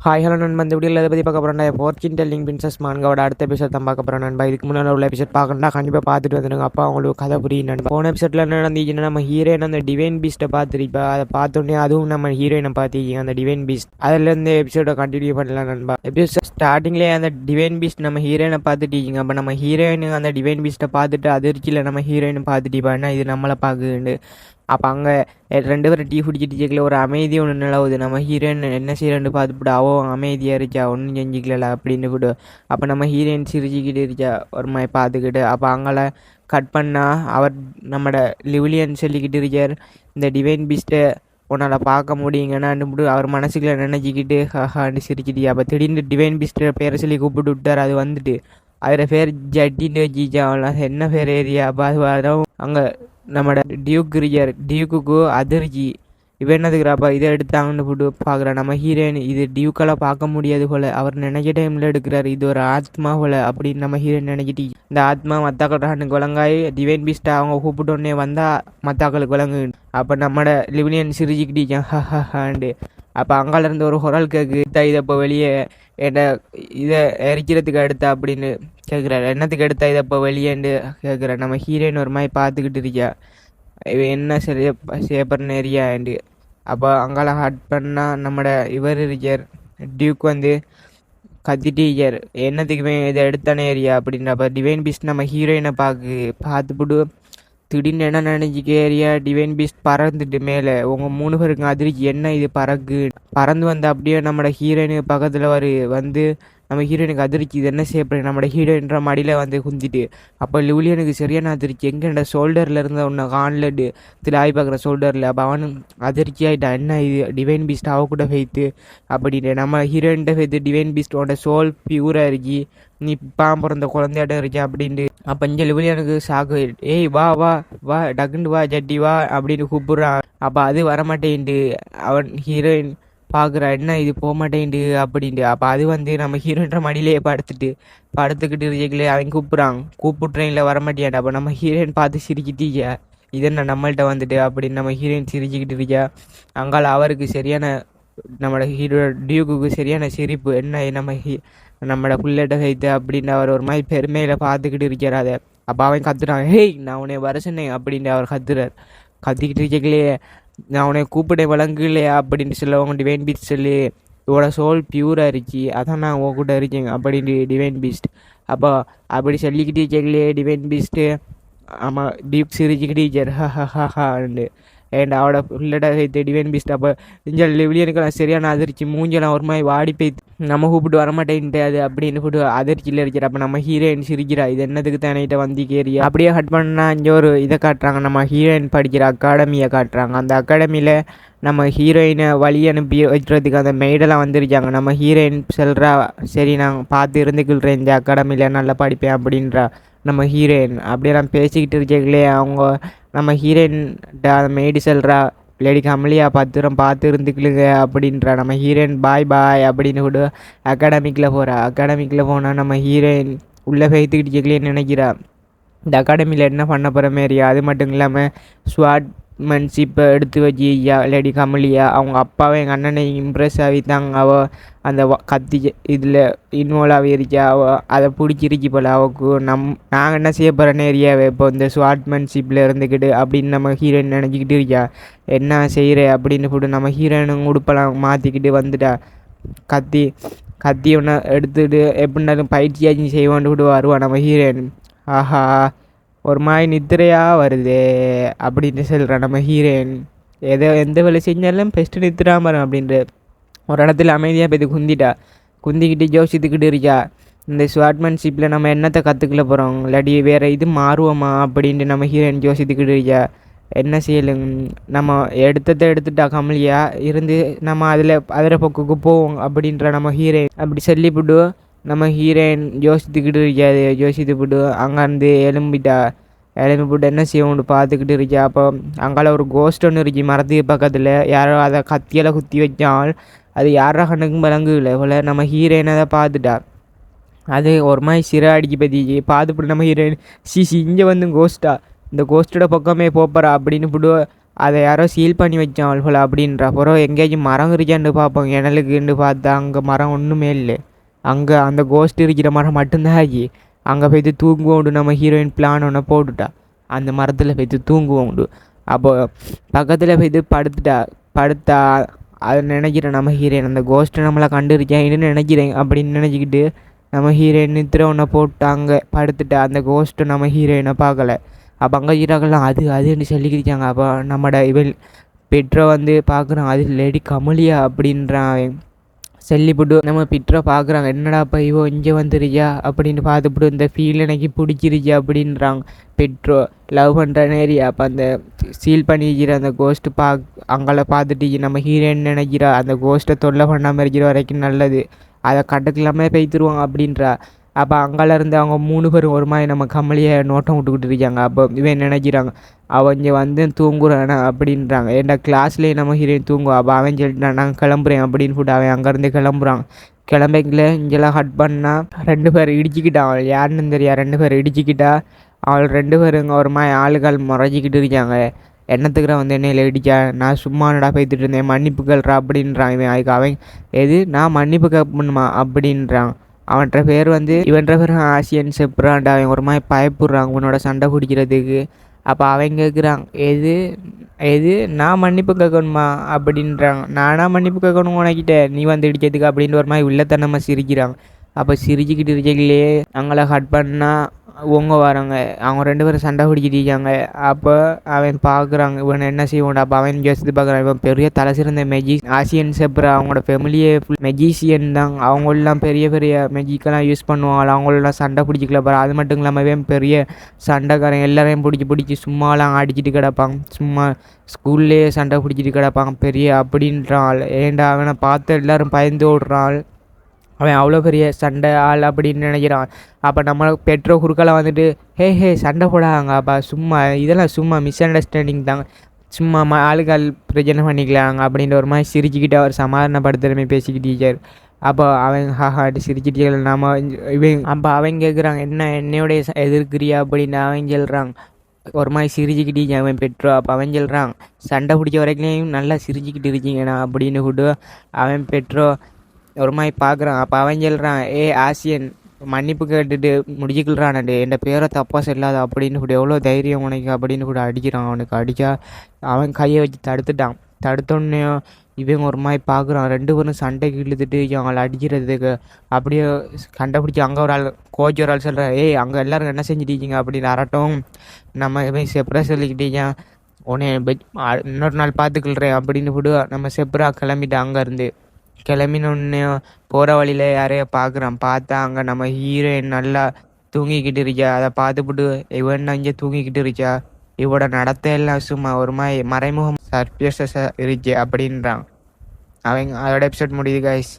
Hi hello நண்பா, இந்த வீடியோவில் எதை பற்றி பார்க்க போகிறோம்னா ஃபோர்ச்சூன் டெல்லிங் பிரின்சஸ் மான்காவோட அடுத்த எபிசோட் தான் பார்க்க போகிறோம் நண்பா. இதுக்கு முன்னாடி உள்ள எபிசோட் பார்க்கணும்னா கண்டிப்பாக பார்த்துட்டு வந்துடுங்க. அப்போ அவங்களுக்கு கதை புரியும் நண்பா. போன எபிசோட்டில் என்ன நடந்துச்சுன்னா, நம்ம ஹீரோயின் அந்த டிவைன் பீஸ்ட்டை பார்த்துருப்பா. அதை பார்த்தோன்னே அதுவும் நம்ம ஹீரோயினை பார்த்துக்கிங்க அந்த டிவைன் பீஸ்ட். அதுலேருந்து எபிசோடை கண்டினியூ பண்ணலாம் நண்பா. எபிசோட் ஸ்டார்டிங்லேயே அந்த டிவைன் பீஸ்ட் நம்ம ஹீரோயினை பார்த்துட்டீங்க. அப்போ நம்ம ஹீரோயின் அந்த டிவைன் பீஸ்ட்டை பார்த்துட்டு அதிர்ச்சியில் நம்ம ஹீரோயினை பார்த்துட்டிப்பான்னா இது நம்மளை பார்க்குண்டு. அப்போ அங்கே 2 பேரும் டீ குடிச்சிட்டு இருக்கல, ஒரு அமைதி ஒன்று நிலவுது. நம்ம ஹீரோயின் என்ன செய்யறேன்னு பார்த்துட்டு அவோ அமைதியாக இருக்கா, ஒன்றும் செஞ்சிக்கல அப்படின்னு விடு. அப்போ நம்ம ஹீரோயின் சிரிச்சுக்கிட்டு இருக்கா ஒரு மாதிரி பார்த்துக்கிட்டு. அப்போ அங்கே கட் பண்ணால் அவர் நம்மட லிவிலியன் சொல்லிக்கிட்டு இருக்கார், இந்த டிவைன் பீஸ்ட்டை உன்னால் பார்க்க முடியுங்கன்னு அவர் மனசுக்குள்ள நினைச்சிக்கிட்டு ஹான்னு சிரிச்சிட்டு. அப்போ திடீர்னு டிவைன் பீஸ்ட்டை பேரை சொல்லி கூப்பிட்டு விட்டார். அது வந்துட்டு அதில் பேர் ஜட்டின்னு வச்சிச்சா, என்ன பேர் ஏரியா. அப்போ அது வரும் அங்கே நம்மட டியூக்குக்கு அதிர்ச்சி. இவன் என்னதுக்குறாப்பா இதை எடுத்தாங்கன்னு போட்டு பார்க்குறா. நம்ம ஹீரோயின் இது டியூக்கெல்லாம் பார்க்க முடியாது போல், அவர் நினைக்க டைமில் எடுக்கிறாரு, இது ஒரு ஆத்மா போல் அப்படின்னு நம்ம ஹீரோயின் நினைக்கிட்டு. இந்த ஆத்மா மத்தாக்களுக்கு விளங்காய் டிவைன் பீஸ்ட்டை அவங்க கூப்பிட்டோன்னே வந்தால் மத்தாக்களுக்கு விளங்கு. அப்போ நம்மட லிவிலியன் சிரிச்சுக்கிட்டு ஹாண்டு. அப்போ அங்காலேருந்து ஒரு குரல் கேட்கு, இதை இப்போ வெளியே என்ன இதை எரிக்கிறதுக்கு எடுத்தா அப்படின்னு கேட்குறாரு. என்னத்துக்கு எடுத்தா இதை இப்போ வெளியேண்டு கேட்குறேன். நம்ம ஹீரோயின் ஒரு மாதிரி பார்த்துக்கிட்டு இருக்கா, இவன் என்ன சரியா சேப்பர்னு ஏரியாண்டு. அப்போ அங்கால ஹாட் பண்ணால் நம்மட இவர் இருக்கார் டியூக் வந்து கத்திட்டு என்னத்துக்குமே இதை எடுத்தானே ஏரியா அப்படின்ற. அப்போ டிவைன் பீஸ்ட் நம்ம ஹீரோயினை பார்த்துப்புட்டு திடீர்னு என்ன நினைச்சிக்க ஏரியா டிவைன் பீஸ்ட் பறந்துட்டு மேலே உங்கள் 3 பேருக்கு அதிர்ச்சி, என்ன இது பறந்து வந்து அப்படியே நம்மளோட ஹீரோயினுக்கு பக்கத்தில் வந்து நம்ம ஹீரோயினுக்கு அதிர்ச்சி, இது என்ன செய்யப்படுது நம்மளோட ஹீரோயின்ற மடியில் வந்து குந்திட்டு. அப்போ லிவிலியனுக்கு சரியான அதிர்ச்சி, எங்கேண்ட ஷோல்டரில் இருந்த ஒன்று கான்லட்டு திலாய் பார்க்குற ஷோல்டரில். அப்போ அவனு அதிர்ச்சி ஆகிட்டான், என்ன இது டிவைன் பீஸ்ட் அவ கூட ஃபெய்த்து அப்படின்ட்டு. நம்ம ஹீரோயின்கிட்ட ஃபெய்த்து டிவைன் பீஸ்டோட சோல் பியூராக இருக்கி, நீ பிறந்த குழந்தையாட்டம் இருக்கா அப்படின்ட்டு. அப்போ இங்கே லிவிலியனுக்கு சாக்கு, ஏய் வா வா வா டக்குண்டு வா ஜட்டி வா அப்படின்னு கூப்பிட்றான். அப்போ அது வரமாட்டேன்ட்டு அவன் ஹீரோயின் பார்க்குறா, என்ன இது போக மாட்டேன்ட்டு அப்படின்ட்டு. அப்போ அது வந்து நம்ம ஹீரோயின்ற மடியிலேயே படுத்துக்கிட்டு இருக்கீங்களே அவன் கூப்பிட்றேன்ல வரமாட்டேன்டா. அப்போ நம்ம ஹீரோயின் பார்த்து சிரிக்கிட்டீங்க, இது என்ன நம்மள்கிட்ட வந்துட்டு அப்படின்னு நம்ம ஹீரோயின் சிரிச்சுக்கிட்டு இருக்கா. அங்கால அவருக்கு சரியான நம்மளோட ஹீரோ டியூக்கு சரியான சிரிப்பு, என்ன நம்மளோட புள்ளட்ட வைத்து அப்படின்னு அவர் ஒரு மாதிரி பெருமையில் பார்த்துக்கிட்டு இருக்கிறார். அதை அப்போ அவன் கத்துறான், ஹேய் நான் உன்னை வர சொன்னேன் அப்படின்னு அவர் கத்திக்கிட்டு இருக்கீங்களே, நான் உன்னை கூப்பிட வழங்கலையா அப்படின்னு சொல்லுவாங்க டிவைன் பீஸ்ட் சொல்லி, இவோட சோல் பியூராக இருந்துச்சு, அதான் நான் உன் கூட இருக்கேங்க அப்படின்னு டிவைன் பீஸ்ட். அப்போ அப்படி சொல்லிக்கிட்டு இருக்கீங்களே டிவைன் பீஸ்ட்டு. ஆமாம் டீப் சிரிச்சுக்கிட்டு ஹாண்டு அண்ட் அவட உள்ளட வைத்து டிவைன் பீஸ்ட். அப்போ இங்கே லிவிலியனுக்கெல்லாம் சரியான அதிர்ச்சி, மூஞ்செல்லாம் ஒரு மாதிரி வாடி போய்த்து, நம்ம கூப்பிட்டு வரமாட்டேன்ட்டு அது அப்படின்னு போட்டு அதிர்ச்சியில் இருக்கிற. அப்போ நம்ம ஹீரோயின் சிரிக்கிறா, இது என்னதுக்கு தானேட்ட வந்து கேரியா. அப்படியே கட் பண்ணால் இங்கே ஒரு இதை காட்டுறாங்க, நம்ம ஹீரோயின் படிக்கிற அகாடமியை காட்டுறாங்க. அந்த அகாடமியில் நம்ம ஹீரோயினை வழி அனுப்பி வைக்கிறதுக்கு அந்த மெய்டெல்லாம் வந்துருக்காங்க. நம்ம ஹீரோயின் சொல்கிறா, சரி நான் பார்த்து இருந்துக்கிள்றேன் இந்த அகாடமியில் நல்லா படிப்பேன் அப்படின்றா. நம்ம ஹீரோயின் அப்படியெல்லாம் பேசிக்கிட்டு இருக்கீங்களே அவங்க நம்ம ஹீரோயின் மெய்டு சொல்கிறா, லேடி கமலியா பார்த்து இருந்துக்கலுங்க அப்படின்றா. நம்ம ஹீரோயின் பாய் பாய் அப்படின்னு கூட அகாடமிக்கில் போகிறா. அகாடமிக்கில் போனால் நம்ம ஹீரோயின் உள்ளே பேத்துக்கிட்டு கேட்கலேன்னு நினைக்கிறா, இந்த அகாடமியில் என்ன பண்ண போகிற மாரியா. அது மட்டும் இல்லாமல் ஸ்வாட்மன்ஷிப்பை எடுத்து வச்சு லேடி கமலியா அவங்க அப்பாவை எங்கள் அண்ணனை இம்ப்ரெஸ் ஆகித்தாங்க. அவள் அந்த கத்தி இதில் இன்வால்வ் ஆகிருக்கா, அதை பிடிச்சிருக்கி போல் அவக்கு. நாங்கள் என்ன செய்ய போகிறேன்னு ஏரியாவை இப்போ இந்த ஸ்வாட்மன்ஷிப்பில் இருந்துக்கிட்டு அப்படின்னு நம்ம ஹீரோயின் நினச்சிக்கிட்டு இருக்கா. என்ன செய்கிற அப்படின்னு போட்டு நம்ம ஹீரோயினும் உடுப்பெல்லாம் மாற்றிக்கிட்டு வந்துட்டா. கத்தி ஒன்று எடுத்துகிட்டு எப்படின்னாலும் பயிற்சியாச்சும் செய்வான்னு கூட வருவான் நம்ம ஹீரோயின். ஆஹா ஒரு மாதிரி நித்திரையாக வருது அப்படின்னு சொல்கிறான் நம்ம ஹீரோயின். எந்த வேலை செஞ்சாலும் பெஸ்ட்டு நித்திராம அப்படின்ற ஒரு இடத்துல அமைதியாக போய் குந்திக்கிட்டு யோசித்துக்கிட்டு இருக்கா. இந்த ஸ்வாட்மன்ஷிப்பில் நம்ம என்னத்தை கற்றுக்கல போகிறோம், இல்லாட்டி வேறு இது மாறுவோமா அப்படின்ட்டு நம்ம ஹீரோயின் யோசித்துக்கிட்டு இருக்கா. என்ன செய்யலுங்க, நம்ம எடுத்துட்டா கமலியா இருந்து நம்ம அதில் பக்குக்கு போவோம் அப்படின்ற நம்ம ஹீரோயின் அப்படி சொல்லிவிட்டு நம்ம ஹீரோயின் யோசித்துக்கிட்டு அங்கேருந்து எழும்பிவிட்டு என்ன செய்வோம்னு பார்த்துக்கிட்டு இருக்கா. அப்போ அங்கால ஒரு கோஸ்ட் ஒன்று இருக்கு மரத்துக்கு பக்கத்தில், யாரோ அதை கத்தியால் குத்தி வச்சால் அது யாரா கண்ணுக்கும் விளங்குல போல். நம்ம ஹீரோயின் அதை பார்த்துட்டா, அது ஒரு மாதிரி சிறை அடிக்கி பார்த்துப்பிட்டு நம்ம ஹீரோயின் இங்கே வந்து கோஸ்ட்டா இந்த கோஸ்ட்டோட பக்கமே போப்பறா அப்படின்னு போட்டு அதை யாரோ சீல் பண்ணி வச்சான் போல் அப்படின்ற அப்புறம் எங்கேயாச்சும் மரம் இருக்கான்னு பார்ப்போம். இணலுக்குன்னு பார்த்தா அங்கே மரம் ஒன்றுமே இல்லை. அங்கே அந்த கோஸ்ட் இருக்கிற மரம் மட்டும்தான் ஆகி அங்கே போய்த்து தூங்குவோண்டு நம்ம ஹீரோயின் பிளான் ஒன்று போட்டுட்டா. அந்த மரத்தில் போய்த்து தூங்குவோண்டு. அப்போ பக்கத்தில் போய்த்து படுத்தா அது நினைக்கிறேன் நம்ம ஹீரோயின் அந்த கோஸ்ட்டை நம்மளை கண்டுருக்கேன்னு நினைக்கிறேன். அப்படின்னு நினச்சிக்கிட்டு நம்ம ஹீரோயின் நித்திர ஒன்றை போட்டு அங்கே படுத்துட்டா. அந்த கோஸ்ட்டு நம்ம ஹீரோயினை பார்க்கல. அப்போ அங்கே ஹீரோக்கெல்லாம் அதுன்னு சொல்லிக்கிட்டாங்க. அப்போ நம்மட இவள் பெட்ரோ வந்து பார்க்குறான், அது லேடி கமலியா அப்படின்றான். அவன் சொல்லிவிட்டு நம்ம பெட்ரோ பார்க்குறாங்க, என்னடாப்பா இவோ இங்கே வந்துருக்கியா அப்படின்னு பார்த்துப்பிட்டு இந்த ஃபீல் எனக்கு பிடிச்சிருக்கியா அப்படின்றாங்க. பெட்ரோ லவ் பண்ணுற நேரியா. அப்போ அந்த சீல் பண்ணிக்கிற அந்த கோஸ்ட்டு அங்கே பார்த்துட்டு நம்ம ஹீரோயின் நினைக்கிறா அந்த கோஸ்ட்டை தொல்லை பண்ணாமல் இருக்கிற வரைக்கும் நல்லது, அதை கட்டுக்கலாமே பெய்த்துருவாங்க அப்படின்றா. அப்போ அங்கேருந்து அவங்க 3 பேரும் ஒரு மாதிரி நம்ம கமலியை நோட்டம் விட்டுக்கிட்டு இருக்காங்க. அப்போ இவன் நினைக்கிறாங்க அவன் இங்கே வந்து தூங்குறானா அப்படின்றாங்க. ஏன்டா கிளாஸ்லேயே நம்ம ஹீரோயின் தூங்குவோம். அப்போ அவன் சொல்லிட்டான் நான் கிளம்புறேன் அப்படின்னு சொல்லிட்டு அவன் அங்கேருந்து கிளம்புறான். கிளம்பிக்கல இங்கெல்லாம் ஹட் பண்ணால் 2 பேர் இடிச்சிக்கிட்டான். அவள் யாருன்னு தெரியா 2 பேர் இடிச்சிக்கிட்டா. அவள் 2 பேருங்க ஒரு மாதிரி ஆளுகள் முறைச்சிக்கிட்டு இருக்காங்க. என்னத்துக்குற வந்து என்னையில் இடிச்சா, நான் சும்மா நடா பேத்துட்டு இருந்தேன், மன்னிப்பு கேள்றா அப்படின்றான். இவன் அதுக்கு அவன் எது நான் மன்னிப்பு கேட்பணுமா அப்படின்றான். அவன்ற பேர் வந்து இவன்ற பேர் ஆசியன் செப்ரான்டா. அவன் ஒரு மாதிரி பயப்படுறான் உன்னோட சண்டை பிடிக்கிறதுக்கு. அப்போ அவன் கேட்குறான் எது நான் மன்னிப்பு கேட்கணுமா அப்படின்றாங்க. நானாக மன்னிப்பு கேட்கணும் உனக்கிட்ட நீ வந்து இடிக்கிறதுக்கு அப்படின்னு ஒரு மாதிரி உள்ளத்தனமாக சிரிக்கிறாங்க. அப்போ சிரிச்சுக்கிட்டு இருக்கீங்களே அவங்கள ஹட் பண்ணால் உங்க வராங்க. அவங்க 2 பேரும் சண்டை பிடிக்கிட்டு. அப்போ அவன் பார்க்குறாங்க இவன் என்ன செய்வான். அப்போ அவன் யோசித்து பார்க்குறான், இவன் பெரிய தலை சிறந்த ஆசியன் செப்ரா. அவங்களோட ஃபேமிலியே ஃபுல் மெஜிஷியன் தான். அவங்களெலாம் பெரிய பெரிய மெஜிக்கெல்லாம் யூஸ் பண்ணுவாங்க. அவங்களெலாம் சண்டை பிடிச்சிக்கல பாரு. அது மட்டும் இல்லாமல் பெரிய சண்டைக்காரன் எல்லாரையும் பிடிச்சி சும்மாலாம் அடிச்சுட்டு கிடப்பாங்க. சும்மா ஸ்கூல்லேயே சண்டை பிடிச்சிட்டு கிடப்பாங்க பெரிய அப்படின்றாள். ஏன்டா அவனை பார்த்து எல்லோரும் பயந்து ஓடுறாள். அவன் அவ்வளோ பெரிய சண்டை ஆள் அப்படின்னு நினைக்கிறான். அப்போ நம்ம பெட்ரோ குறுக்கால வந்துட்டு ஹே சண்டை போடாங்க. அப்போ இதெல்லாம் சும்மா மிஸ் அண்டர்ஸ்டாண்டிங் தாங்க, சும்மா ஆளுகள் பிரச்சனை பண்ணிக்கலாங்க அப்படின்ற ஒரு மாதிரி சிரிச்சுக்கிட்டு அவர் சமாதானப்படுத்துறமே பேசிக்கிட்டு. அப்போ அவன் ஹாஹாட்டு சிரிச்சிட்டு நம்ம அப்போ அவன் கேட்குறாங்க என்னையோடைய எதிர்க்கிறியா அப்படின்னு அவன் சொல்கிறாங்க. ஒரு மாதிரி சிரிச்சுக்கிட்டு அவன் பெட்ரோ. அப்போ அவன் சொல்கிறான் சண்டை பிடிச்ச வரைக்கும் நல்லா சிரிச்சுக்கிட்டு இருக்கீங்கண்ணா அப்படின்னு கூட்டு அவன் பெட்ரோ ஒரு மாதிரி பார்க்குறான். அப்போ அவன் சொல்கிறான் ஆசியன் மன்னிப்பு கேட்டுட்டு முடிச்சுக்கலான்டே, என் பேரை தப்பாக செல்லாது அப்படின்னு கூட எவ்வளோ தைரியம் உனக்கு அப்படின்னு கூட அடிக்கிறான். அவனுக்கு அடித்தா அவன் கையை வச்சு தடுத்தோடனே இவன் ஒரு மாதிரி பார்க்குறான். 2 பேரும் சண்டைக்கு இழுத்துட்டு அவங்களை அடிக்கிறதுக்கு அப்படியே கண்டுபிடிச்சி அங்கே ஒரு ஆள் கோச் ஒரு ஆள் சொல்கிறான் அங்கே எல்லோரும் என்ன செஞ்சுட்டீங்க அப்படின்னு அரட்டும். நம்ம இவன் செப்ரா சொல்லிக்கிட்டீங்க உடனே இன்னொரு நாள் பார்த்துக்கல்றேன் அப்படின்னு கூட நம்ம செப்ரா கிளம்பிட்டு அங்கேருந்து கிளம்பினொன்னே போகிற வழியில் யாரையோ பார்க்குறான். பார்த்தா அங்கே நம்ம ஹீரோயின் நல்லா தூங்கிக்கிட்டு இருக்கா. அதை பார்த்துப்புட்டு இவன் இங்கே தூங்கிக்கிட்டு இருக்கா. இவோட நடத்த எல்லாம் சும்மா ஒரு மாதிரி மறைமுகம் சர்ப்ரைஸஸாக இருக்கு அப்படின்றான். அதோட எபிசோட் முடியுது கைஸ்.